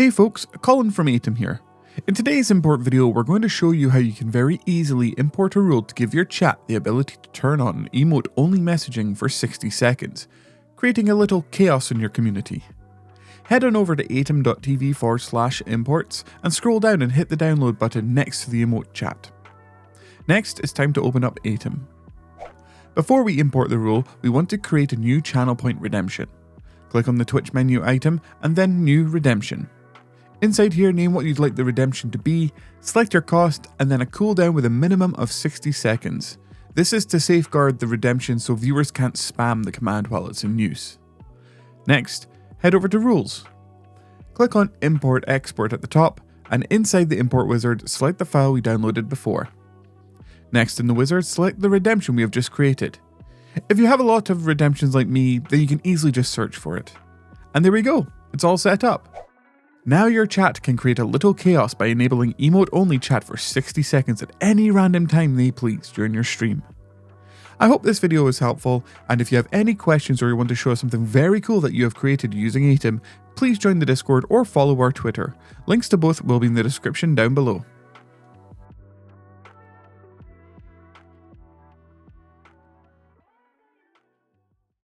Hey folks, Colin from Aitum here. In today's import video, we're going to show you how you can very easily import a rule to give your chat the ability to turn on emote-only messaging for 60 seconds, creating a little chaos in your community. Head on over to aitum.tv/imports and scroll down and hit the download button next to the emote chat. Next, it's time to open up Aitum. Before we import the rule, we want to create a new channel point redemption. Click on the Twitch menu item and then New Redemption. Inside here, name what you'd like the redemption to be, select your cost, and then a cooldown with a minimum of 60 seconds. This is to safeguard the redemption so viewers can't spam the command while it's in use. Next, head over to Rules. Click on Import Export at the top, and inside the import wizard, select the file we downloaded before. Next in the wizard, select the redemption we have just created. If you have a lot of redemptions like me, then you can easily just search for it. And there we go, it's all set up. Now your chat can create a little chaos by enabling emote-only chat for 60 seconds at any random time they please during your stream. I hope this video was helpful, and if you have any questions or you want to show us something very cool that you have created using Aitum, please join the Discord or follow our Twitter. Links to both will be in the description down below.